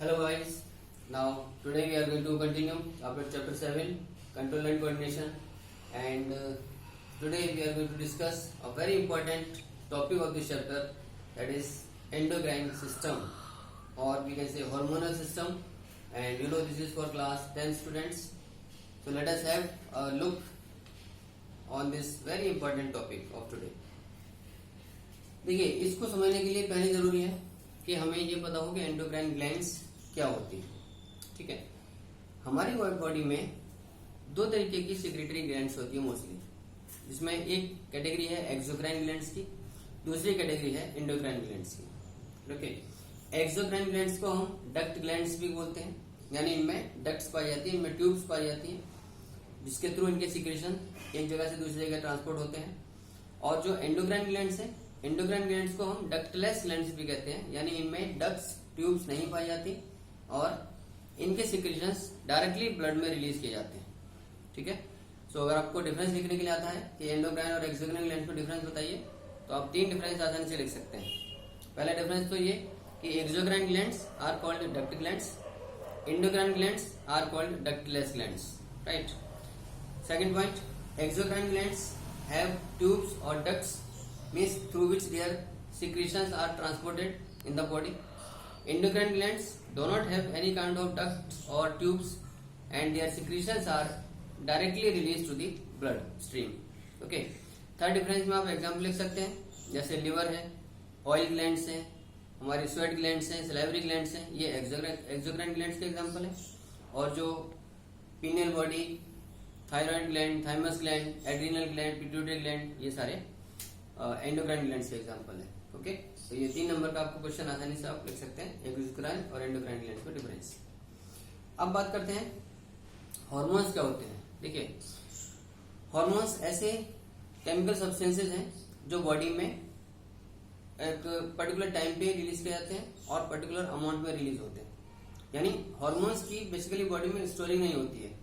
Hello guys, now today we are going to continue after chapter 7 control and coordination, and today we are going to discuss a very important topic of this chapter, that is endocrine system, or we can say hormonal system, and you know this is for class 10 students. So let us have a look on this very important topic of today. देखिए, इसको समझने के लिए पहले जरूरी है कि हमें ये पता हो कि एंडोक्राइन ग्लैंड्स क्या होती है। ठीक है, हमारी बॉडी में दो तरीके की सिक्रेटरी ग्लैंड्स होती है मोस्टली, जिसमें एक कैटेगरी है एक्सोक्राइन ग्लैंड्स की, दूसरी कैटेगरी है एंडोक्राइन ग्लैंड्स की। ओके, एक्सोक्राइन ग्लैंड्स को हम डक्ट ग्लैंड्स भी बोलते हैं, यानी इनमें डक्ट्स पाई जाती है, इनमें ट्यूब्स पाई जाती है, जिसके थ्रू इनके सिक्रेशन एक जगह से दूसरी जगह ट्रांसपोर्ट होते हैं। और जो एंडोक्राइन ग्लैंड्स है, एंडोक्राइन ग्लैंड्स को हम डक्टलेस ग्लैंड्स भी कहते हैं, यानी इनमें डक्ट्स ट्यूब्स नहीं पाई जाती और इनके सिक्रेशंस डायरेक्टली ब्लड में रिलीज किए जाते हैं। ठीक है, सो अगर आपको डिफरेंस लिखने के लिए आता है कि एंडोक्राइन और एक्सोक्राइन ग्लैंड्स को डिफरेंस बताइए, तो आप तीन डिफरेंस आसानी से लिख सकते हैं। पहला डिफरेंस तो ये कि exocrine glands are called duct glands, endocrine glands are called ductless glands, right. Second point, exocrine glands have tubes और ducts, means through which their secretions are transported in the body. Endocrine glands do not have any kind of ducts or tubes and their secretions are directly released to the blood stream. Okay, third difference में आप example लिख सकते हैं, जैसे liver है, oil glands हैं, हमारी sweat glands हैं, सलाइवरी ग्लैंड्स हैं, ये एक्सोक्राइन ग्लैंड्स के एग्जाम्पल है। और जो pineal body, thyroid gland, thymus gland, adrenal gland, pituitary gland, ये सारे एंडोक्राइन ग्लैंड्स के एग्जांपल है। ओके, तो ये 3 नंबर का आपको क्वेश्चन आसानी से आप लिख सकते हैं, एक्सोक्राइन और एंडोक्राइन ग्लैंड्स का डिफरेंस। अब बात करते हैं हार्मोन्स क्या होते हैं। देखिए, हार्मोन्स ऐसे केमिकल सब्सटेंसेस हैं जो बॉडी में एक पर्टिकुलर टाइम पे रिलीज किए जाते हैं और पर्टिकुलर अमाउंट में रिलीज होते हैं, यानी हार्मोन्स की बेसिकली बॉडी में स्टोरिंग नहीं होती है,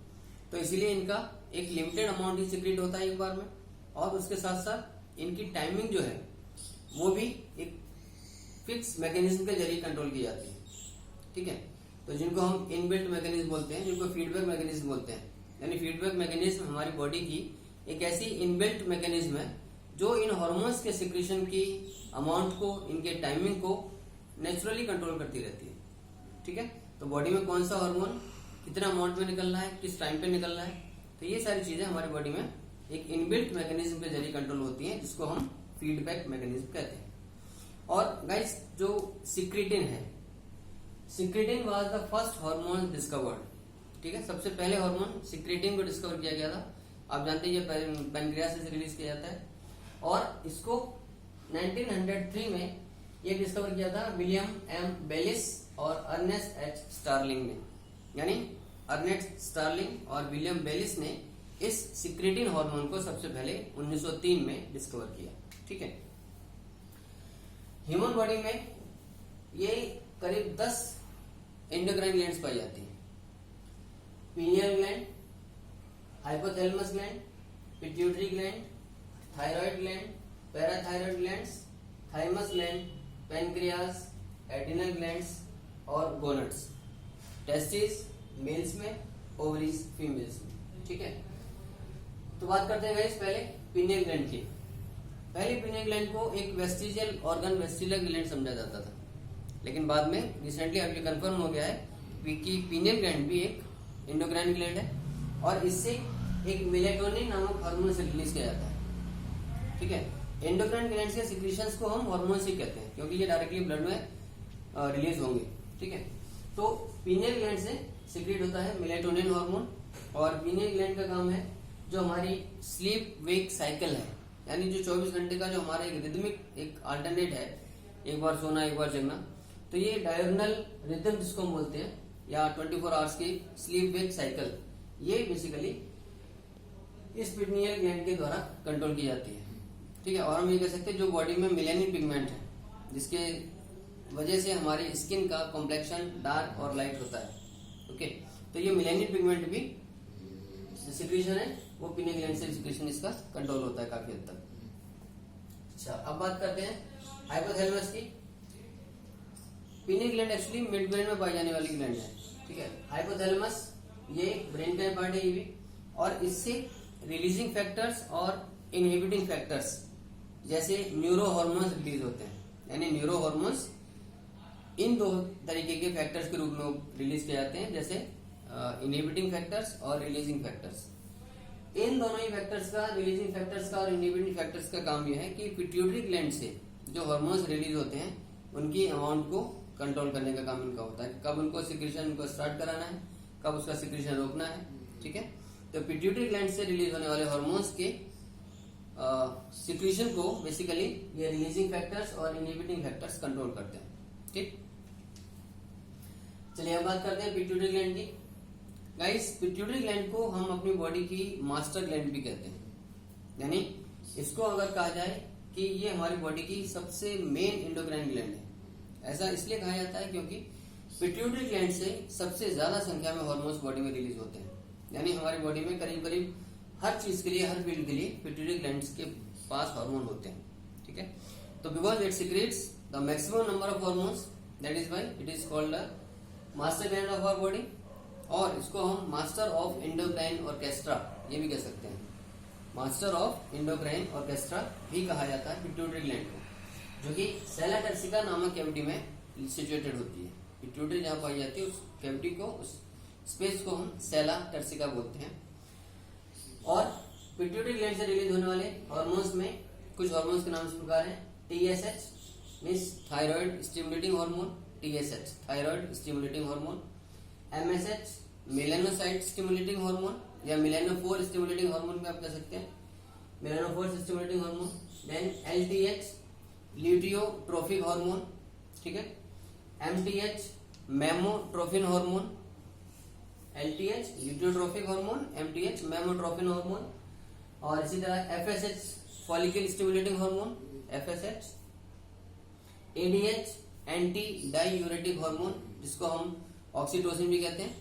तो इसीलिए इनका एक लिमिटेड अमाउंट ही सिक्रेट होता है एक बार में, और उसके साथ साथ इनकी टाइमिंग जो है वो भी एक फिक्स मैकेनिज्म के जरिए कंट्रोल की जाती है। ठीक है, तो जिनको हम इनबिल्ट मैकेनिज्म बोलते हैं, जिनको फीडबैक मैकेनिज्म बोलते हैं, यानी फीडबैक मैकेनिज्म हमारी बॉडी की एक ऐसी इनबिल्ट मैकेनिज्म है जो इन हार्मोन्स के सिक्रेशन की अमाउंट को, इनके टाइमिंग को नेचुरली कंट्रोल करती रहती है। ठीक है, तो बॉडी में कौन सा हार्मोन कितना अमाउंट में निकलना है, किस टाइम पे निकलना है, तो ये सारी चीजें हमारी बॉडी में एक इनबिल्ट मैकेनिज्म के जरिए कंट्रोल होती है, जिसको हम फीडबैक मैकेनिज्म कहते हैं। और गाइस, जो सिक्रेटिन है, secretin was the first hormone discovered. ठीक है, सबसे पहले हार्मोन सिक्रेटिन को डिस्कवर किया गया था। आप जानते हैं ये पैनक्रियास से रिलीज किया जाता है, और इसको 1903 में ये डिस्कवर किया था विलियम एम बेलिस और अर्नेस्ट एच स्टार्लिंग ने, यानी अर्नेस्ट स्टार्लिंग और विलियम बेलिस ने इस सिक्रेटिन हार्मोन को सबसे पहले 1903 में डिस्कवर किया। ठीक है, ह्यूमन बॉडी में ये करीब 10 एंडोक्राइन ग्लैंड्स पाई जाती हैं। Pineal gland, hypothalamus gland, pituitary gland, thyroid gland, parathyroid glands, thymus gland, pancreas, adrenal glands और गोनड्स। टेस्टिस मेल्स में, ओवरीज फीमेल्स में। ठीक है, तो बात करते हैं गाइस पहले पीनियल ग्लैंड की। पहले पीनियल ग्लैंड को एक वेस्टिजियल ऑर्गन, वेस्टिजियल ग्लैंड समझा जाता था, लेकिन बाद में रिसेंटली अब ये कंफर्म हो गया है कि पीनियल ग्लैंड भी एक एंडोक्राइन ग्लैंड है, और इससे एक मेलेटोनिन नामक हार्मोन से रिलीज किया जाता है। ठीक है, एंडोक्राइन ग्लैंड के सिक्रेशंस को हम हार्मोन्स ही कहते हैं, क्योंकि ये डायरेक्टली ब्लड में रिलीज होंगे। ठीक है, तो पीनियल ग्लैंड से सिक्रेट होता है मेलेटोनिन हार्मोन, और पीनियल ग्लैंड का काम है जो हमारी स्लीप वेक साइकिल है, यानी जो 24 घंटे का जो हमारा एक रिदमिक एक अल्टरनेट है, एक बार सोना एक बार जगना, तो ये डायगोनल रिदम जिसको हम बोलते हैं, या 24 आवर्स की स्लीप वेक साइकिल, ये बेसिकली इस पीनियल ग्लैंड के द्वारा कंट्रोल की जाती है। ठीक है, और हम ये कह सकते हैं जो बॉडी में मेलानिन पिगमेंट है, जिसके वजह से हमारी स्किन का कॉम्प्लेक्शन डार्क और लाइट होता है। ओके, तो ये मेलानिन पिगमेंट भी सिक्रेशन है, वो पीनियल ग्लैंड से सिक्रेशन इसका कंट्रोल होता है काफी हद तक। अच्छा, अब बात करते हैं हाइपोथैलेमस की। Pineal gland actually mid brain में पाई जाने वाली ग्लैंड है, ठीक है। हाइपोथैलेमस ये ब्रेन का पार्ट है ये भी, और इससे रिलीजिंग फैक्टर्स और इनहिबिटिंग फैक्टर्स जैसे न्यूरो हार्मोन्स रिलीज होते हैं, यानी न्यूरो हार्मोन्स इन दो तरीके के फैक्टर्स के रूप में रिलीज किए जाते हैं, जैसे इनहिबिटिंग फैक्टर्स और रिलीजिंग फैक्टर्स। इन दोनों ही फैक्टर्स का, रिलीजिंग फैक्टर्स का और इनहिबिटिंग फैक्टर्स का काम यह है कि पिट्यूटरी ग्लैंड से जो हार्मोन्स रिलीज होते हैं उनकी अमाउंट को कंट्रोल करने का काम इनका होता है, कब उनको सिक्रीशन को स्टार्ट कराना है, कब उसका सिक्रीशन रोकना है, ठीक है। तो पिट्यूटरी ग्लैंड से रिलीज होने वाले हार्मोन्स के सिक्रीशन को बेसिकली ये रिलीजिंग फैक्टर्स और इनहिबिटिंग फैक्टर्स कंट्रोल करते हैं, ठीक। चलिए अब बात करते हैं पिट्यूटरी ग्लैंड की। गाइस, पिट्यूटरी ग्लैंड को हम अपनी बॉडी की मास्टर ग्लैंड भी कहते हैं, यानी इसको अगर कहा जाए कि ये हमारी बॉडी की सबसे मेन एंडोक्राइन ग्लैंड है। ऐसा इसलिए कहा जाता है क्योंकि पिट्यूटरी ग्लैंड से सबसे ज्यादा संख्या में हार्मोन्स बॉडी में रिलीज होते हैं, यानी हमारी बॉडी में करीब करीब हर चीज के लिए, हर फील्ड के लिए पिट्यूटरी ग्लैंड के पास हार्मोन होते हैं, ठीक है। तो because it secrets the maximum number of hormones, that is why it is called the master gland of our body, और इसको हम मास्टर ऑफ एंडोक्राइन ऑर्केस्ट्रा ये भी कह सकते हैं। मास्टर ऑफ एंडोक्राइन ऑर्केस्ट्रा भी कहा जाता है पिट्यूटरी ग्लैंड को, जो कि सेला टर्सिका नामक कैविटी में सिचुएटेड होती है। पिट्यूटरी जहां पाई जाती है उस कैविटी को, उस स्पेस को हम सेला टर्सिका बोलते हैं। और पिट्यूटरी ग्लैंड से रिलीज होने वाले हार्मोन्स में कुछ हार्मोन्स के नाम इस प्रकार हैं। TSH means thyroid stimulating hormone, TSH thyroid stimulating hormone. MSH melanocyte stimulating hormone या मेलानोफोर स्टिमुलेटिंग हार्मोन भी आप कह सकते हैं, melanophore stimulating hormone. Then LTH luteotrophic hormone, ठीक है। MTH mammotrophin hormone, LTH luteotrophic hormone, MTH mammotrophin hormone. और इसी तरह FSH follicle stimulating hormone, FSH। ADH anti diuretic hormone, जिसको हम ऑक्सीटोसिन भी कहते हैं,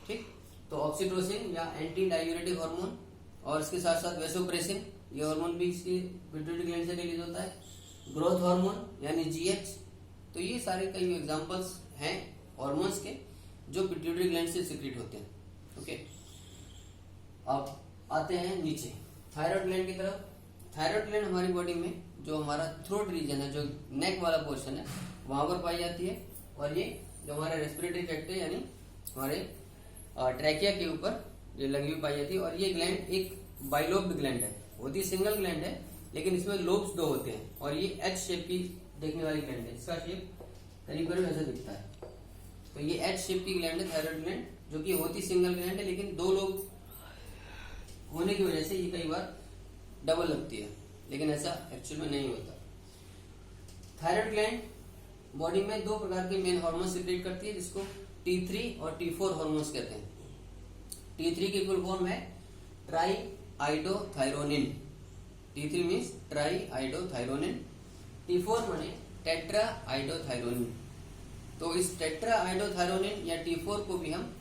ठीक। तो ऑक्सीटोसिन या एंटी डायूरेटिक हार्मोन, और इसके साथ साथ वेसोप्रेसिन, ये हार्मोन भी इसकी पिट्यूटरी ग्लैंड से रिलीज होता है। ग्रोथ हार्मोन यानी GH। तो ये सारे कई एग्जांपल्स हैं हार्मोन्स के जो पिट्यूटरी ग्लैंड से सीक्रेट होते हैं, ओके। अब आते हैं नीचे थायराइड ग्लैंड की तरफ। थायराइड ग्लैंड हमारी बॉडी में जो हमारा थ्रोट रीजन है, जो नेक वाला पोर्शन है, वहां पर पाई जाती है। और ये जो हमारे रेस्पिरेटरी ट्रैक्ट है, यानी हमारे ट्रैकिया के ऊपर ये लगी हुई पाई जाती है। और ये ग्लैंड एक बाइलोब्ड ग्लैंड है, होती सिंगल ग्लैंड है, लेकिन इसमें लोब्स दो होते हैं। और ये एच शेप की देखने वाली ग्लैंड है, इसका शेप करीब करीब ऐसा दिखता है। तो ये एच शेप की ग्लैंड है थायराइड ग्लैंड, जो कि होती सिंगल ग्लैंड है, लेकिन दो लोब होने की वजह से ये कई बार डबल लगती है, लेकिन ऐसा एक्चुअल में नहीं होता। थायराइड ग्लैंड बॉडी में दो प्रकार के मेन हार्मोन सीक्रेट करती है, जिसको T3 और T4 हार्मोन्स कहते हैं। T3 की फुल फॉर्म है try iodothyronine. T3 means try iodothyronine. T4 माने टेट्रा आइडोथायरोनिन। तो इस टेट्रा आइडोथायरोनिन या T4 को भी हम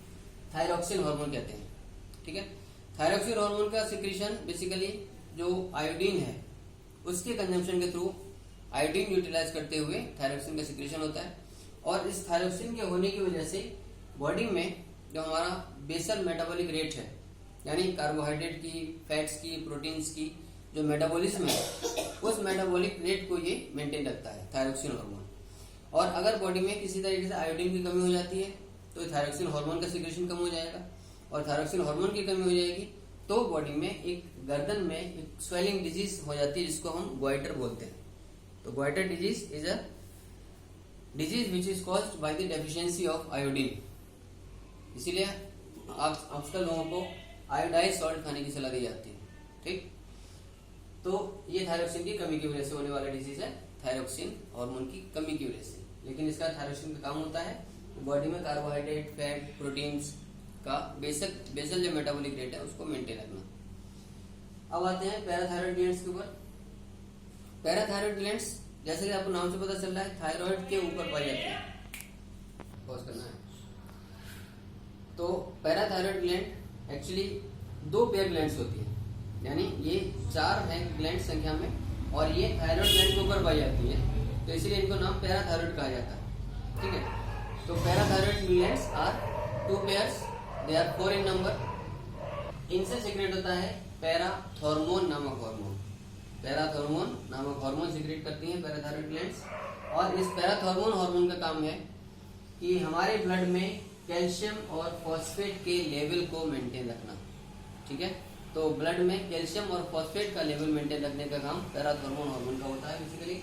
थायरोक्सिन हार्मोन कहते हैं, ठीक है। थायरोक्सिन हार्मोन का सिक्रीशन बेसिकली जो आयोडीन है उसके कंजम्पशन के थ्रू आयोडीन यूटिलाइज करते हुए थायरोक्सिन का सिक्रीशन होता है। और इस थायरोक्सिन के होने की वजह से बॉडी में जो हमारा बेसल मेटाबॉलिक रेट है, यानी कार्बोहाइड्रेट की, फैट्स की, प्रोटीन्स की जो मेटाबॉलिज्म है, उस मेटाबॉलिक रेट को ये मेंटेन रखता है थायरोक्सिन हार्मोन। और अगर बॉडी में किसी तरीके से आयोडीन की कमी हो जाती है तो थायरोक्सिन हार्मोन का सिक्रेशन कम हो जाएगा, और थायरोक्सिन हार्मोन की कमी हो जाएगी तो बॉडी में एक गर्दन में एक स्वेलिंग डिजीज हो जाती है, जिसको हम ग्वाइटर बोलते हैं। तो goitre disease is a disease which is caused by the deficiency of iodine. इसीलिए आप अक्सर लोगों को आयोडाइज सॉल्ट खाने की सलाह दी जाती है, ठीक। तो ये थायरोक्सिन की कमी की वजह से होने वाला डिजीज है, थायरोक्सिन हार्मोन की कमी की वजह से। लेकिन इसका थायरोक्सिन का काम होता है बॉडी में कार्बोहाइड्रेट, फैट, प्रोटीन्स का बेसल जो मेटाबॉलिक रेट है उसको मेंटेन रखना। अब आते हैं पैराथायरॉयड ग्लैंड्स के ऊपर। पैराथायरॉयड ग्लैंड्स जैसे कि आपको नाम से पता चल रहा है थायराइड के ऊपर पाई जाती है। पॉज करना है। तो पैराथायरॉयड ग्लैंड एक्चुअली दो पेयर ग्लैंड्स होती है, यानी ये 4 है ग्लैंड संख्या में, और ये थायराइड ग्लैंड के ऊपर पाई जाती है, तो इसलिए इनको नाम पैराथायरॉयड कहा जाता है। ठीक है। तो parathyroid glands are 2 pairs, they are 4 in number. इनसे सीक्रेट होता है पैराथॉर्मोन नामक हार्मोन। पैराथॉर्मोन नामक हार्मोन सीक्रेट करती हैं पैराथायरॉइड ग्लैंड्स। और इस पैराथॉर्मोन हार्मोन का काम है कि हमारे ब्लड में कैल्शियम और फॉस्फेट के लेवल को मेंटेन रखना, ठीक है। तो ब्लड में कैल्शियम और फॉस्फेट का लेवल मेंटेन रखने का काम पैराथॉर्मोन हार्मोन का होता है बेसिकली,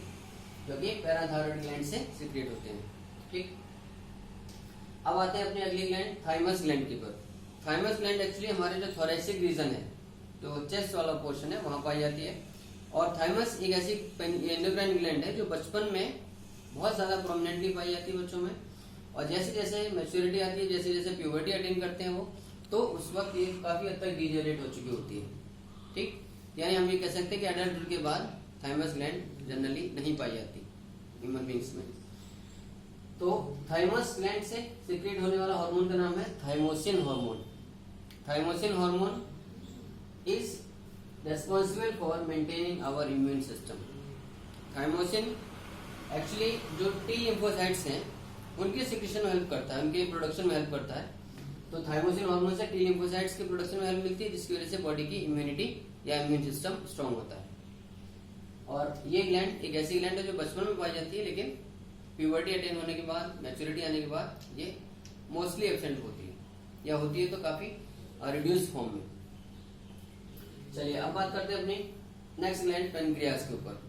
जो कि पैराथायरॉइड ग्लैंड से सीक्रेट होते हैं, ठीक। अब आते हैं अपनी अगली ग्लैंड थाइमस ग्लैंड की पर। थाइमस ग्लैंड एक्चुअली हमारे जो थोरेसिक रीजन है, जो चेस्ट वाला पोर्शन है, वहां पाई जाती है। और थाइमस एक ऐसी एंडोक्राइन ग्लैंड है जो बचपन में बहुत ज्यादा प्रोमिनेंटली पाई जाती है बच्चों में, और जैसे जैसे मैच्योरिटी आती है, जैसे जैसे प्यूबर्टी अटेन करते हैं वो, तो उस वक्त ये काफी हद तक डीजेनरेट हो चुकी होती है, ठीक। यानी हम ये कह सकते हैं कि एडल्टहुड के बाद थाइमस ग्लैंड जनरली नहीं पाई जाती ह्यूमन बींग्स में। तो थाइमस ग्लैंड से सीक्रेट होने वाला हार्मोन का नाम है thymosin hormone. Thymosin hormone is responsible for maintaining our immune system. Thymosin actually जो टी लिम्फोसाइट्स हैं उनके सिक्रेशन में हेल्प करता है, उनके प्रोडक्शन में हेल्प करता है। तो थाइमोसिन हार्मोन से टी लिम्फोसाइट्स के प्रोडक्शन में हेल्प मिलती है, जिसकी वजह से बॉडी की इम्यूनिटी या इम्यून सिस्टम स्ट्रांग होता है। और ये ग्लैंड एक ऐसी ग्लैंड है जो बचपन में पाई जाती है, लेकिन प्यूबर्टी अटेन होने के बाद, मैच्योरिटी आने के बाद ये मोस्टली एब्सेंट होती है, या होती है तो काफी रिड्यूस फॉर्म में। चलिए अब बात करते हैं अपनी नेक्स्ट ग्लैंड पेनक्रियास के ऊपर।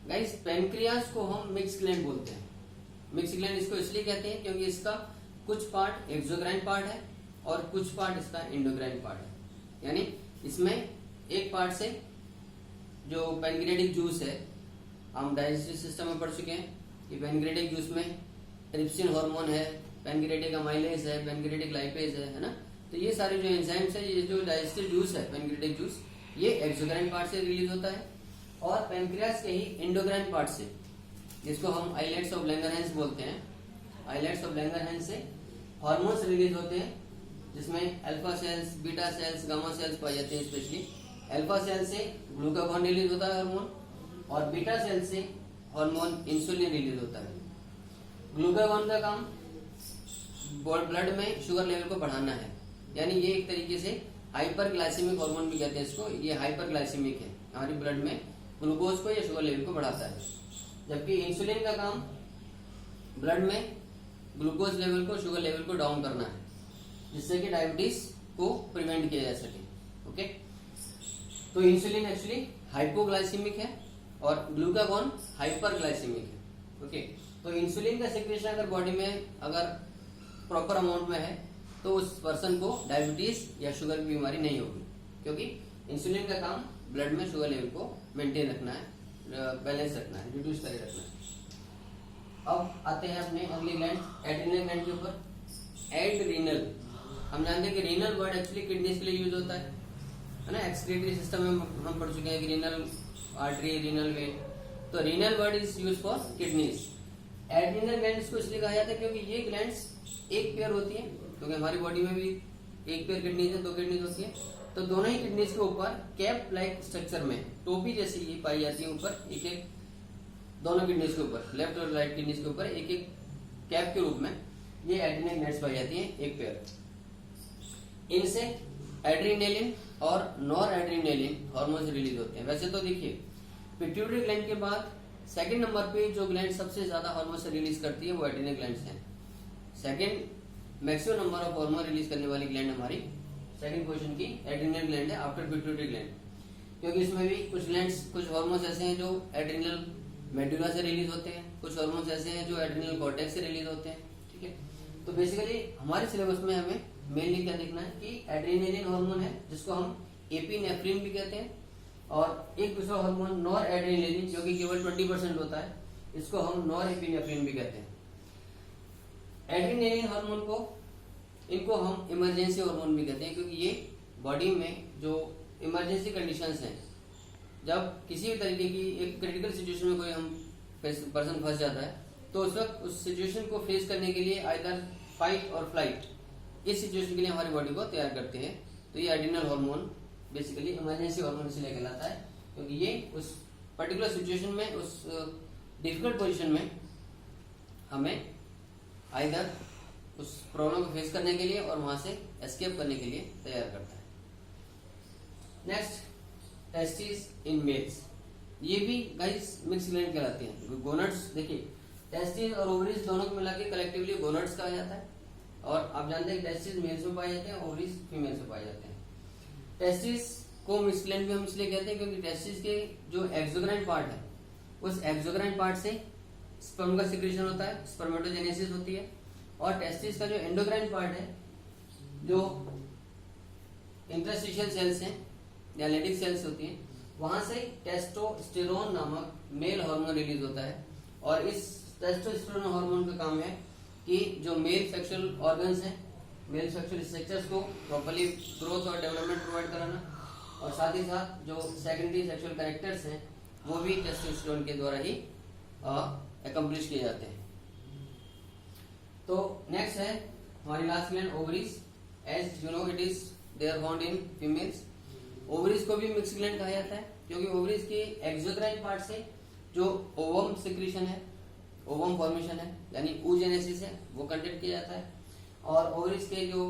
गाइस, पेनक्रियास को हम मिक्स ग्लैंड बोलते हैं। मिक्स ग्लैंड इसको इसलिए कहते हैं क्योंकि इसका कुछ पार्ट एक्सोक्राइन पार्ट है और कुछ पार्ट इसका एंडोक्राइन पार्ट है। यानी इसमें एक पार्ट से जो पेनक्रियाटिक जूस है, हम डाइजेस्टिव सिस्टम में पढ़ चुके हैं कि पेनक्रियाटिक जूस में ट्रिप्सिन हार्मोन है, पेनक्रियाटिक अमाइलेज है, पेनक्रियाटिक लाइपेज है ना। तो ये सारे जो एंजाइम्स है, ये जो डाइजेस्टिव जूस है पेनक्रियाटिक जूस, ये एक्सोक्राइन पार्ट से रिलीज होता है। और पेनक्रियास के ही एंडोक्राइन पार्ट से, जिसको हम आइलेट्स ऑफ लैंगरहैंस बोलते हैं, आइलेट्स ऑफ लैंगरहैंस से हार्मोन्स रिलीज होते हैं, जिसमें alpha cells, beta cells, gamma cells पाई जाते हैं। स्पेशली अल्फा सेल से ग्लूकागॉन रिलीज होता है हार्मोन, और बीटा सेल से हार्मोन इंसुलिन रिलीज होता है। ग्लूकागॉन का काम ब्लड में शुगर लेवल को बढ़ाना है, यानी ये एक तरीके से हाइपरग्लाइसेमिक हार्मोन भी कहते हैं इसको। ये हाइपरग्लाइसेमिक है, हमारी ब्लड में ग्लूकोज को या शुगर लेवल को बढ़ाता है। जबकि इंसुलिन का काम ब्लड में ग्लूकोज लेवल को, शुगर लेवल को डाउन करना है, जिससे कि डायबिटीज को प्रिवेंट किया जा सके। ओके, तो इंसुलिन एक्चुअली हाइपोग्लाइसेमिक है और ग्लूकागॉन हाइपरग्लाइसेमिक है। ओके, तो इंसुलिन का सिक्रेशन अगर बॉडी में अगर प्रॉपर अमाउंट में है तो उस पर्सन को डायबिटीज या शुगर की बीमारी नहीं होगी, क्योंकि इंसुलिन का काम ब्लड में शुगर लेवल को मेंटेन रखना है, बैलेंस रखना है, रिड्यूस करके रखना है। अब आते हैं अपने अगली ग्लैंड एड्रीनल ग्लैंड के ऊपर। एड्रीनल, हम जानते हैं कि रीनल वर्ड एक्चुअली किडनीज के लिए यूज होता है ना। एक्सक्रीटरी सिस्टम में हम पढ़ चुके हैं कि रीनल आर्टरी, रीनल वेन, तो renal word is use for kidneys. Adrenal glands को इसलिए कहा जाता है क्योंकि ये ग्लैंड्स एक पेयर होती है, क्योंकि हमारी बॉडी में भी एक पेयर किडनीज है, 2 किडनीज होती है। तो दोनों ही किडनीज के ऊपर कैप लाइक स्ट्रक्चर में, टोपी जैसी ये पाई जाती है ऊपर, एक एक दोनों किडनीज के ऊपर, लेफ्ट और राइट किडनीज के ऊपर एक एक कैप के रूप में ये एड्रीनल ग्लैंड्स पाई जाती है, एक पेयर। इनसे एड्रीनेलिन और नॉर एड्रीनेलिन हार्मोन्स रिलीज होते हैं। वैसे तो देखिए, पिट्यूटरी ग्लैंड के बाद सेकंड नंबर पे जो ग्लैंड सबसे ज्यादा हार्मोन्स रिलीज करती है वो एड्रीनल ग्लैंड्स हैं। Second maximum number of hormone release करने वाली ग्लैंड हमारी सेकंड पोजीशन की एड्रीनल ग्लैंड है आफ्टर पिट्यूटरी ग्लैंड, क्योंकि इसमें भी कुछ ग्लैंड्स, कुछ हार्मोन्स ऐसे हैं जो एड्रीनल मेडुला से रिलीज होते हैं, कुछ हार्मोन्स ऐसे हैं जो एड्रीनल कॉर्टेक्स से रिलीज होते हैं। ठीक है, तो बेसिकली हमारे सिलेबस में हमें मेनली क्या देखना है कि एड्रीनेलिन हार्मोन है, जिसको हम एपिनेफ्रिन भी कहते हैं, और एक दूसरा हार्मोन नॉर एड्रीनेलिन जो कि केवल 20% होता है, इसको हम नॉर एपिनेफ्रिन भी कहते हैं। एड्रीनेलिन हार्मोन को, इनको हम इमरजेंसी हार्मोन भी कहते हैं, क्योंकि ये बॉडी में जो इमरजेंसी कंडीशंस हैं, जब किसी भी तरीके की एक क्रिटिकल सिचुएशन में कोई हम पर्सन फंस जाता है, तो उस वक्त उस सिचुएशन को फेस करने के लिए आइदर फाइट और फ्लाइट, इस सिचुएशन के लिए हमारी बॉडी को तैयार करते हैं। तो ये adrenal hormone basically emergency hormone इसलिए कहलाता है, क्योंकि ये उस पर्टिकुलर सिचुएशन में, उस डिफिकल्ट पोजीशन में हमें आइदर उस प्रॉब्लम को फेस करने के लिए और वहां से एस्केप करने के लिए तैयार करता है। नेक्स्ट, टेस्टिस इन मेल्स, ये भी गाइस मिक्स ग्लैंड कहलाते हैं। गोनड्स, देखिए टेस्टिस और ओवरीज दोनों को मिला के कलेक्टिवली गोनड्स कहा जाता है। और आप जानते हैं टेस्टिस मेल्स में पाए जाते हैं, ओवरीज फीमेल्स में पाए जाते हैं। टेस्टिस को मिक्स ग्लैंड भी हम इसलिए कहते हैं क्योंकि टेस्टिस के जो एक्सोक्राइन पार्ट है, उस एक्सोक्राइन पार्ट से स्पर्म का सिक्रेशन होता है, स्पर्मेटोजेनेसिस होती है। और टेस्टिस का जो एंडोक्राइन पार्ट है, जो इंटरस्टिशियल सेल्स हैं या लेडिक सेल्स होती हैं, वहां से टेस्टोस्टेरोन नामक मेल हार्मोन रिलीज होता है। और इस टेस्टोस्टेरोन हार्मोन का काम है कि जो मेल सेक्सुअल ऑर्गन्स हैं, मेल सेक्सुअल स्ट्रक्चर्स को प्रॉपर्ली ग्रोथ और डेवलपमेंट प्रोवाइड कराना, और साथ ही साथ जो सेकेंडरी सेक्सुअल कैरेक्टर्स हैं वो भी टेस्टोस्टेरोन के द्वारा ही अकम्प्लिश किए जाते हैं। तो नेक्स्ट है हमारी last gland ovaries. As you know it is they are found in females. Ovaries को भी मिक्स ग्लैंड कहा जाता है क्योंकि ओवरीज के एक्सोक्राइन पार्ट से जो ओवम सिक्रीशन है, ओवम फॉर्मेशन है यानी oogenesis है, वो कंडक्ट किया जाता है। और ओवरीज के जो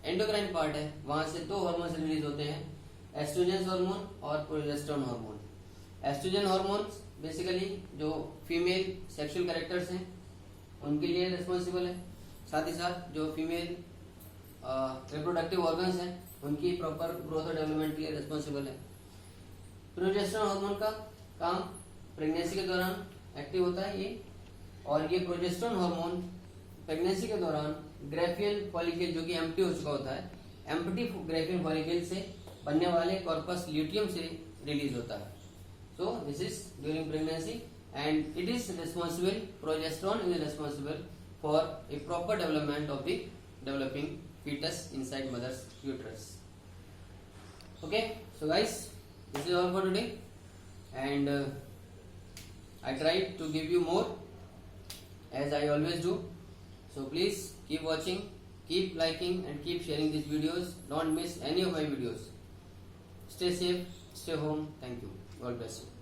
एंडोक्राइन पार्ट है वहां से दो हार्मोन्स रिलीज होते हैं, एस्ट्रोजन हार्मोन और progesterone hormone. Estrogen hormone basically जो फीमेल सेक्सुअल कैरेक्टर्स हैं उनके लिए रिस्पॉन्सिबल है, साथ ही साथ जो फीमेल रिप्रोडक्टिव ऑर्गन्स हैं उनकी प्रॉपर ग्रोथ और डेवलपमेंट के लिए रिस्पॉन्सिबल है। प्रोजेस्टेरोन हार्मोन का काम प्रेगनेंसी के दौरान एक्टिव होता है ये, और ये प्रोजेस्टेरोन हार्मोन प्रेगनेंसी के दौरान ग्रेफियन फॉलिकल जो कि एम्प्टी हो चुका होता है, एम्प्टी ग्रेफियन फॉलिकल से बनने वाले कॉर्पस ल्यूटियम से रिलीज होता है। So this is during pregnancy and it is responsible, progesterone is responsible for a proper development of the developing fetus inside mother's uterus. Okay, so guys, this is all for today, and I tried to give you more as I always do. So please keep watching, keep liking and keep sharing these videos. Don't miss any of my videos. Stay safe, stay home. Thank you. God bless you.